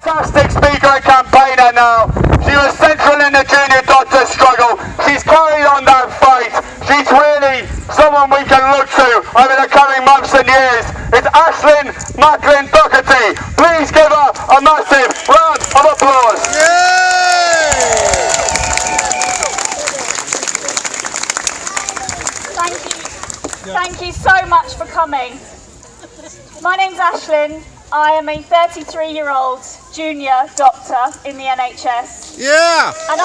Fantastic speaker and campaigner now. She was central in the junior doctor struggle. She's carried on that fight. She's really someone we can look to over the coming months and years. It's Aislinn Macklin-Doherty. Please give her a massive round of applause. Thank you so much for coming. My name's Aislinn. I am a 33-year-old junior doctor in the NHS. And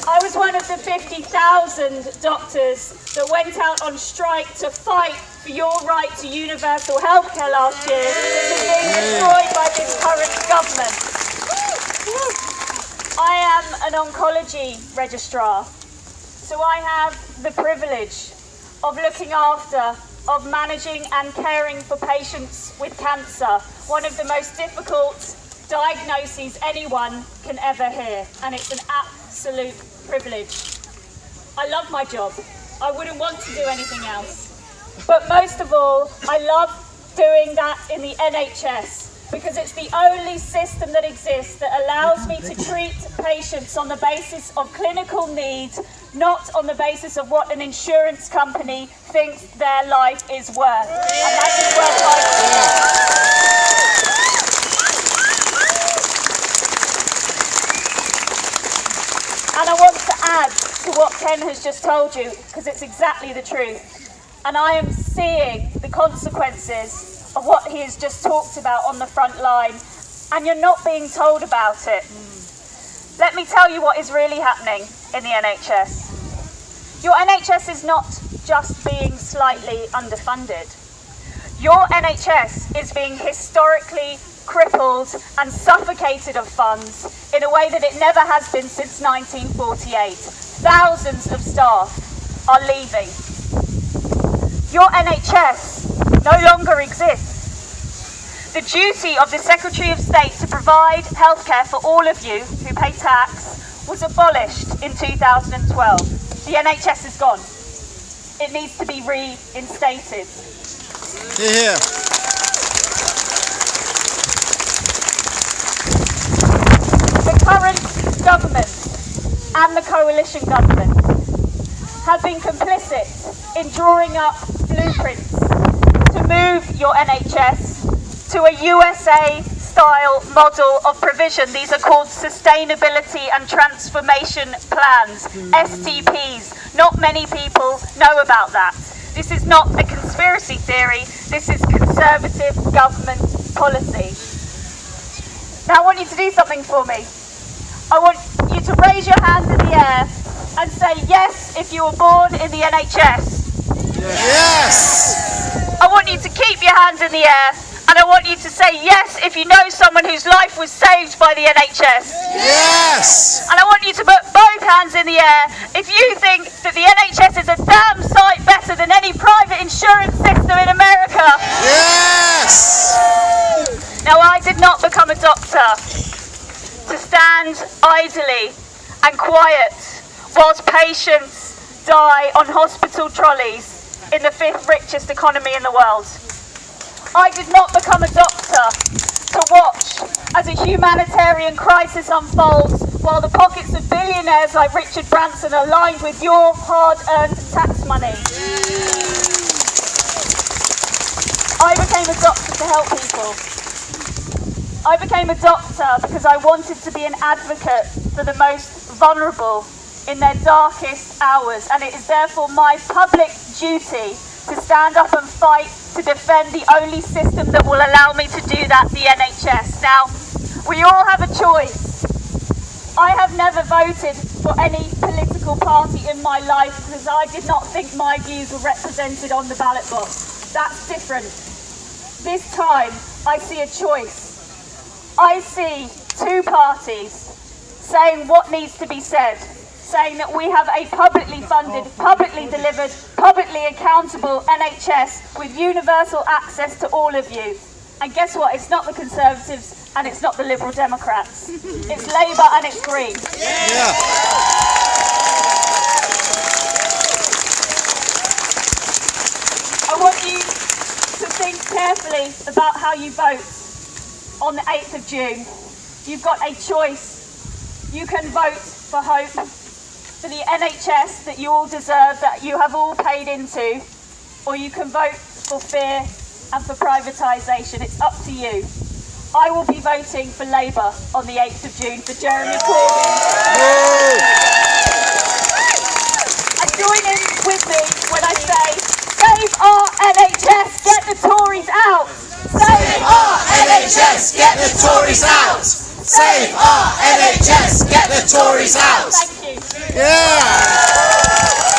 I was one of the 50,000 doctors that went out on strike to fight for your right to universal healthcare last year, which is being destroyed by this current government. I am an oncology registrar, so I have the privilege of looking after, of managing and caring for patients with cancer, one of the most difficult diagnoses anyone can ever hear, and it's an absolute privilege. I love my job. I wouldn't want to do anything else. But most of all, I love doing that in the NHS because it's the only system that exists that allows me to treat patients on the basis of clinical need, not on the basis of what an insurance company thinks their life is worth. And that is worth life. And I want to add to what Ken has just told you, because it's exactly the truth. And I am seeing the consequences of what he has just talked about on the front line, and you're not being told about it. Let me tell you what is really happening in the NHS. Your NHS is not just being slightly underfunded. Your NHS is being historically crippled and suffocated of funds in a way that it never has been since 1948. Thousands of staff are leaving. Your NHS no longer exists. The duty of the Secretary of State to provide healthcare for all of you who pay tax was abolished in 2012. The NHS is gone. It needs to be reinstated. Yeah. The current government and the coalition government have been complicit in drawing up blueprints to move your NHS to a USA-style model of provision. These are called Sustainability and Transformation Plans, STPs. Not many people know about that. This is not a conspiracy theory, this is Conservative government policy. Now I want you to do something for me. I want you to raise your hand in the air and say yes if you were born in the NHS. Yes! I want you to keep your hands in the air, and I want you to say yes if you know someone whose life was saved by the NHS. Yes! And I want you to put both hands in the air if you think that the NHS is a damn sight better than any private insurance system in America. Yes! Now, I did not become a doctor to stand idly and quiet whilst patients die on hospital trolleys in the 5th richest economy in the world. I did not become a doctor to watch as a humanitarian crisis unfolds while the pockets of billionaires like Richard Branson are lined with your hard-earned tax money. I became a doctor to help people. I became a doctor because I wanted to be an advocate for the most vulnerable in their darkest hours, and it is therefore my public duty to stand up and fight to defend the only system that will allow me to do that, the NHS. Now, we all have a choice. I have never voted for any political party in my life because I did not think my views were represented on the ballot box. That's different. This time, I see a choice. I see two parties saying what needs to be said, saying that we have a publicly funded, publicly delivered, publicly accountable NHS with universal access to all of you. And guess what? It's not the Conservatives and it's not the Liberal Democrats. It's Labour and it's Green. Yeah. I want you to think carefully about how you vote on the 8th of June. You've got a choice. You can vote for hope, for the NHS that you all deserve, that you have all paid into, or you can vote for fear and for privatisation. It's up to you. I will be voting for Labour on the 8th of June for Jeremy Corbyn. And join in with me when I say, save our NHS, get the Tories out! Save our NHS, get the Tories out! Save our NHS, get the Tories out! Thank you. Yeah!